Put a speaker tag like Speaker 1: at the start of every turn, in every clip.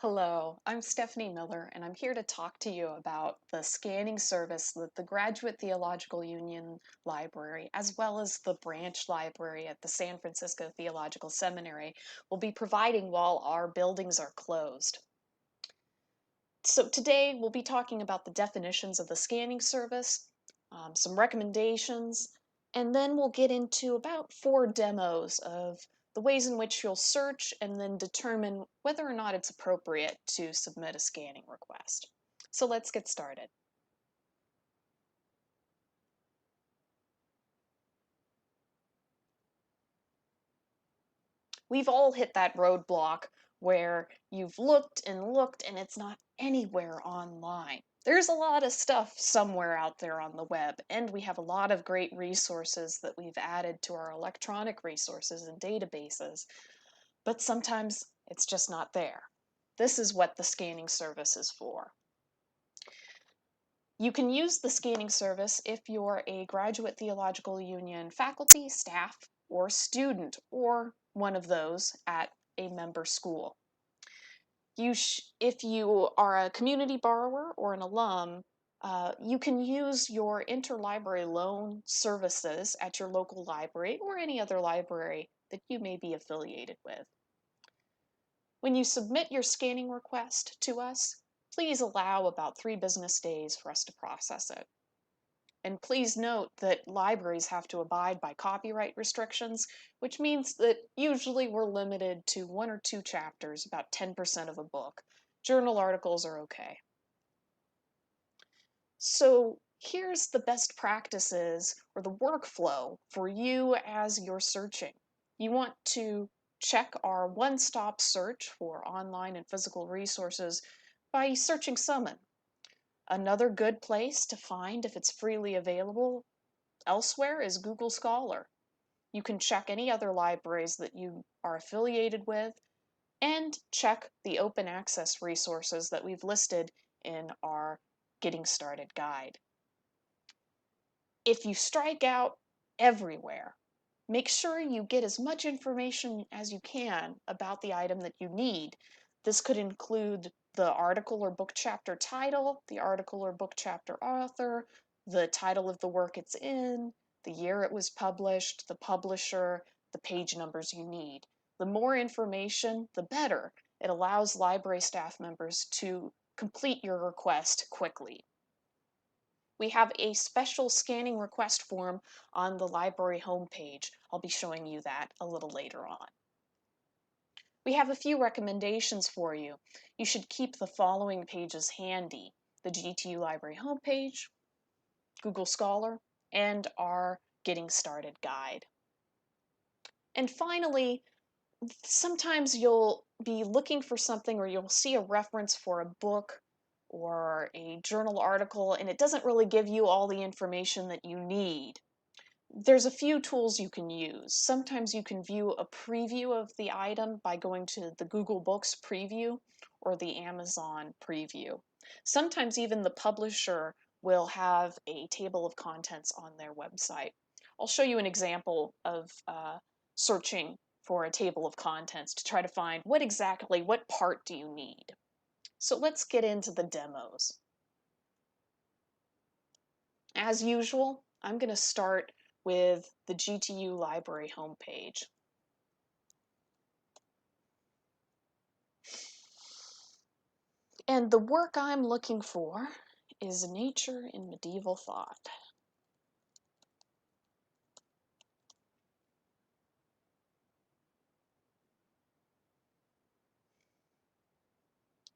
Speaker 1: Hello, I'm Stephanie Miller, and I'm here to talk to you about the scanning service that the Graduate Theological Union Library, as well as the branch library at the San Francisco Theological Seminary, will be providing while our buildings are closed. So today we'll be talking about the definitions of the scanning service, some recommendations, and then we'll get into about 4 demos of the ways in which you'll search and then determine whether or not it's appropriate to submit a scanning request. So let's get started. We've all hit that roadblock where you've looked and it's not anywhere online. There's a lot of stuff somewhere out there on the web, and we have a lot of great resources that we've added to our electronic resources and databases, but sometimes it's just not there. This is what the scanning service is for. You can use the scanning service if you're a Graduate Theological Union faculty, staff, or student, or one of those at a member school. If you are a community borrower or an alum, you can use your interlibrary loan services at your local library or any other library that you may be affiliated with. When you submit your scanning request to us, please allow about 3 business days for us to process it. And please note that libraries have to abide by copyright restrictions, which means that usually we're limited to 1 or 2 chapters, about 10% of a book. Journal articles are okay. So here's the best practices or the workflow for you as you're searching. You want to check our one-stop search for online and physical resources by searching Summon. Another good place to find if it's freely available elsewhere is Google Scholar. You can check any other libraries that you are affiliated with and check the open access resources that we've listed in our Getting Started guide. If you strike out everywhere, make sure you get as much information as you can about the item that you need. This could include the article or book chapter title, the article or book chapter author, the title of the work it's in, the year it was published, the publisher, the page numbers you need. The more information, the better. It allows library staff members to complete your request quickly. We have a special scanning request form on the library homepage. I'll be showing you that a little later on. We have a few recommendations for you. You should keep the following pages handy: the GTU Library homepage, Google Scholar, and our Getting Started guide. And finally, sometimes you'll be looking for something or you'll see a reference for a book or a journal article and it doesn't really give you all the information that you need. There's a few tools you can use. Sometimes you can view a preview of the item by going to the Google Books preview or the Amazon preview. Sometimes even the publisher will have a table of contents on their website. I'll show you an example of searching for a table of contents to try to find what part do you need. So let's get into the demos. As usual, I'm going to start with the GTU Library homepage. And the work I'm looking for is Nature in Medieval Thought.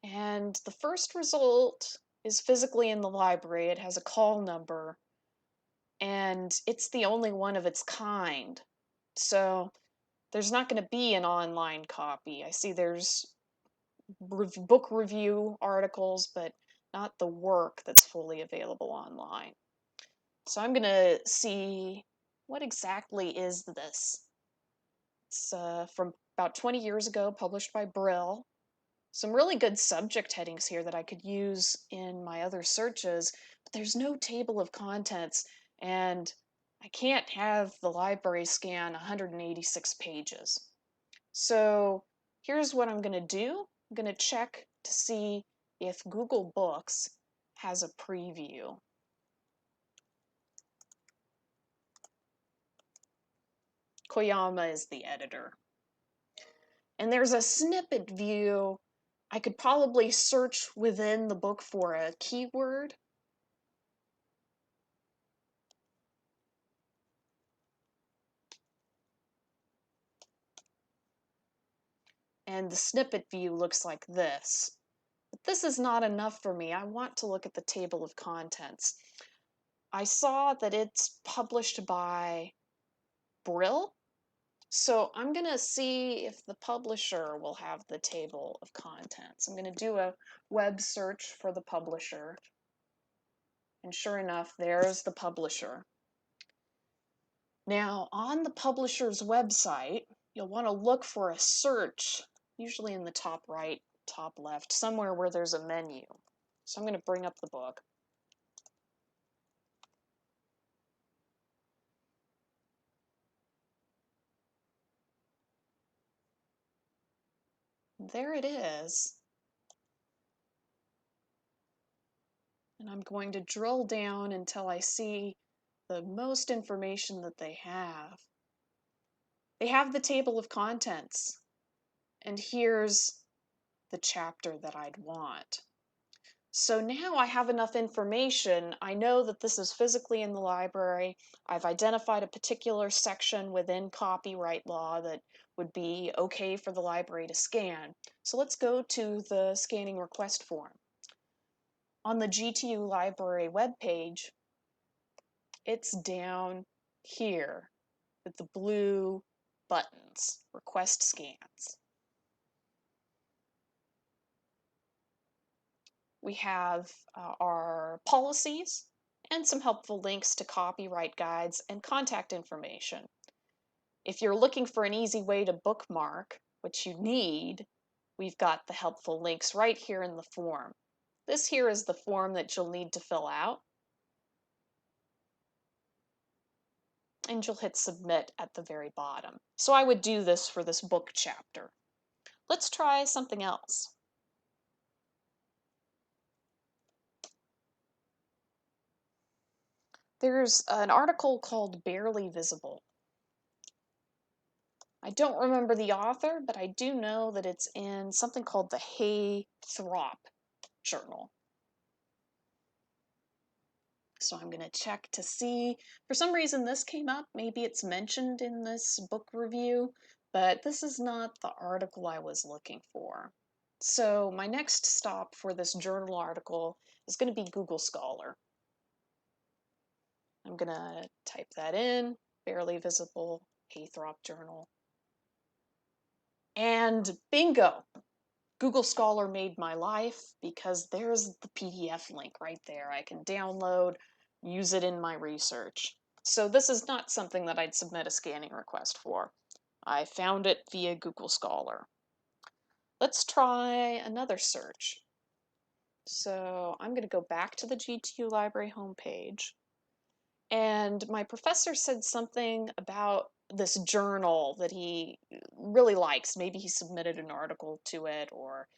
Speaker 1: And the first result is physically in the library. It has a call number, and it's the only one of its kind. So there's not going to be an online copy. I see there's book review articles, but not the work that's fully available online. So I'm going to see what exactly is this. It's from about 20 years ago, published by Brill. Some really good subject headings here that I could use in my other searches, but there's no table of contents, and I can't have the library scan 186 pages. So here's what I'm going to do. I'm going to check to see if Google Books has a preview. Koyama is the editor. And there's a snippet view. I could probably search within the book for a keyword. And the snippet view looks like this. But this is not enough for me. I want to look at the table of contents. I saw that it's published by Brill. So I'm going to see if the publisher will have the table of contents. I'm going to do a web search for the publisher. And sure enough, there's the publisher. Now, on the publisher's website, you'll want to look for a search, usually in the top right, top left, somewhere where there's a menu. So I'm going to bring up the book. There it is. And I'm going to drill down until I see the most information that they have. They have the table of contents. And here's the chapter that I'd want. So now I have enough information. I know that this is physically in the library. I've identified a particular section within copyright law that would be okay for the library to scan. So let's go to the scanning request form. On the GTU library webpage, it's down here with the blue buttons, request scans. We have our policies and some helpful links to copyright guides and contact information. If you're looking for an easy way to bookmark what you need, we've got the helpful links right here in the form. This here is the form that you'll need to fill out. And you'll hit submit at the very bottom. So I would do this for this book chapter. Let's try something else. There's an article called Barely Visible. I don't remember the author, but I do know that it's in something called the Throp journal. So I'm going to check to see. For some reason this came up. Maybe it's mentioned in this book review, but this is not the article I was looking for. So my next stop for this journal article is going to be Google Scholar. I'm going to type that in, Barely Visible, Throp journal. And bingo! Google Scholar made my life because there's the PDF link right there. I can download, use it in my research. So this is not something that I'd submit a scanning request for. I found it via Google Scholar. Let's try another search. So I'm going to go back to the GTU Library homepage. And my professor said something about this journal that he really likes. Maybe he submitted an article to it, or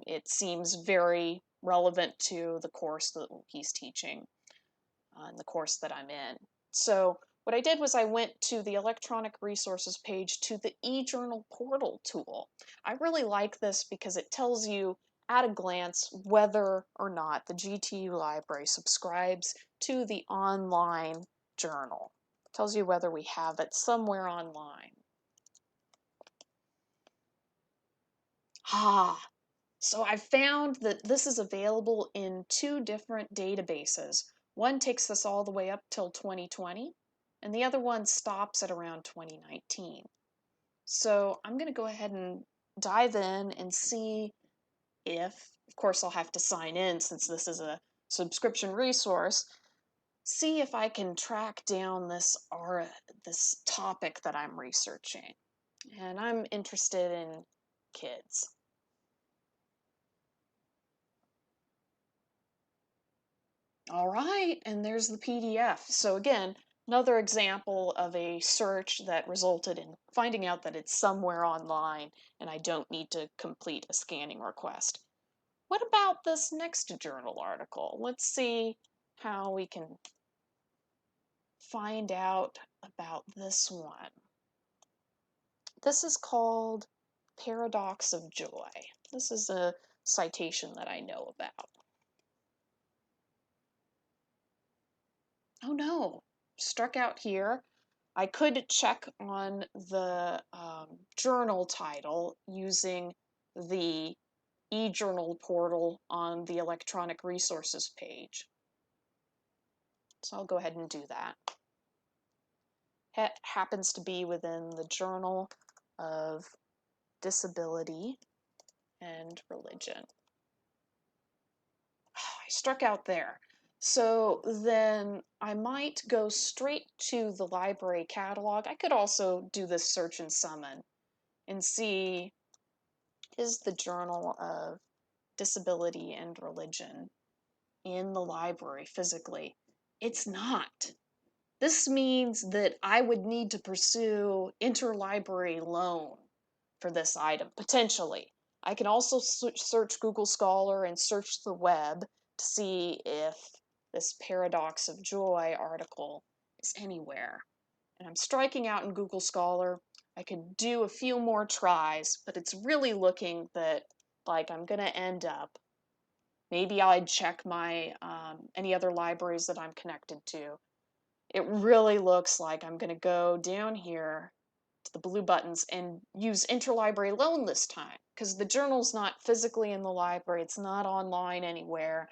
Speaker 1: it seems very relevant to the course that he's teaching and the course that I'm in. So what I did was I went to the electronic resources page to the eJournal portal tool. I really like this because it tells you at a glance whether or not the GTU library subscribes to the online journal. It tells you whether we have it somewhere online. So I found that this is available in two different databases. One takes us all the way up till 2020, and the other one stops at around 2019. So I'm going to go ahead and dive in and see if, of course I'll have to sign in since this is a subscription resource, see if I can track down this topic that I'm researching. And I'm interested in kids. All right, and there's the PDF. So again, another example of a search that resulted in finding out that it's somewhere online and I don't need to complete a scanning request. What about this next journal article? Let's see how we can find out about this one. This is called Paradox of Joy. This is a citation that I know about. Oh no, struck out here. I could check on the journal title using the e-journal portal on the electronic resources page. So I'll go ahead and do that. It happens to be within the Journal of Disability and Religion. I struck out there. So then I might go straight to the library catalog. I could also do this search and summon and see, is the Journal of Disability and Religion in the library physically? It's not. This means that I would need to pursue interlibrary loan for this item, potentially. I can also search Google Scholar and search the web to see if this Paradox of Joy article is anywhere. And I'm striking out in Google Scholar. I could do a few more tries, but it's really looking that like I'm going to end up. Maybe I'd check my any other libraries that I'm connected to. It really looks like I'm going to go down here to the blue buttons and use interlibrary loan this time because the journal's not physically in the library. It's not online anywhere.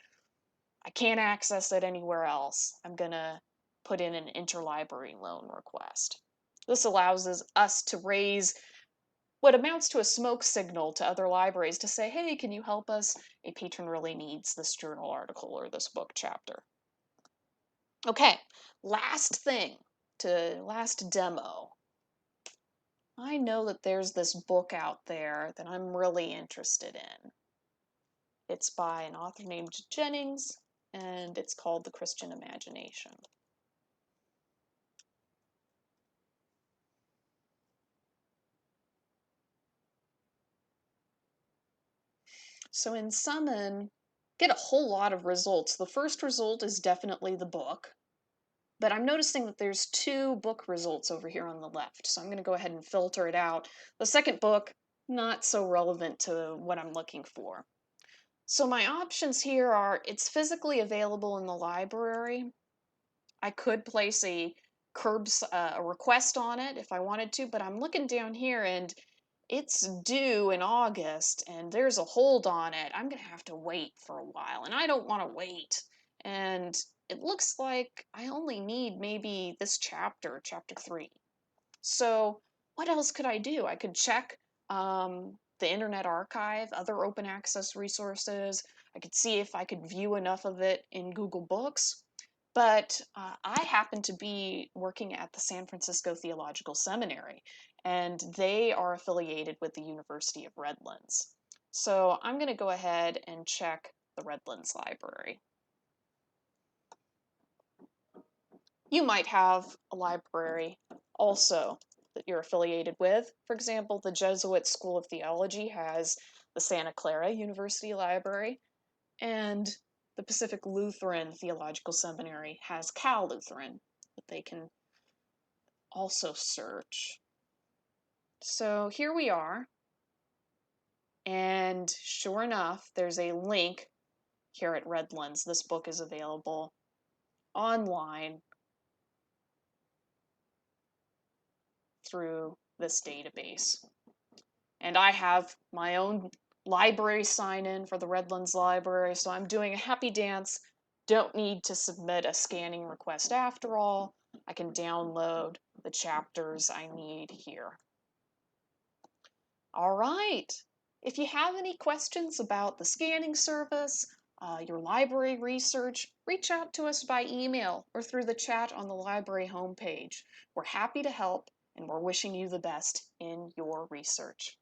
Speaker 1: I can't access it anywhere else. I'm going to put in an interlibrary loan request. This allows us to raise what amounts to a smoke signal to other libraries to say, hey, can you help us? A patron really needs this journal article or this book chapter. Okay, last demo. I know that there's this book out there that I'm really interested in. It's by an author named Jennings, and it's called The Christian Imagination. So in Summon, get a whole lot of results. The first result is definitely the book, but I'm noticing that there's 2 book results over here on the left, so I'm going to go ahead and filter it out. The second book, not so relevant to what I'm looking for. So my options here are, it's physically available in the library. I could place a a request on it if I wanted to, but I'm looking down here and it's due in August and there's a hold on it. I'm gonna have to wait for a while, and I don't want to wait. And it looks like I only need maybe this chapter, chapter 3. So what else could I do? I could check the Internet Archive, other open access resources. I could see if I could view enough of it in Google Books. But I happen to be working at the San Francisco Theological Seminary, and they are affiliated with the University of Redlands. So I'm going to go ahead and check the Redlands Library. You might have a library also that you're affiliated with. For example, the Jesuit School of Theology has the Santa Clara University Library, and the Pacific Lutheran Theological Seminary has Cal Lutheran that they can also search. So here we are, and sure enough, there's a link here at Redlands. This book is available online through this database. And I have my own library sign-in for the Redlands Library, so I'm doing a happy dance. Don't need to submit a scanning request after all. I can download the chapters I need here. All right. If you have any questions about the scanning service, your library research, reach out to us by email or through the chat on the library homepage. We're happy to help, and we're wishing you the best in your research.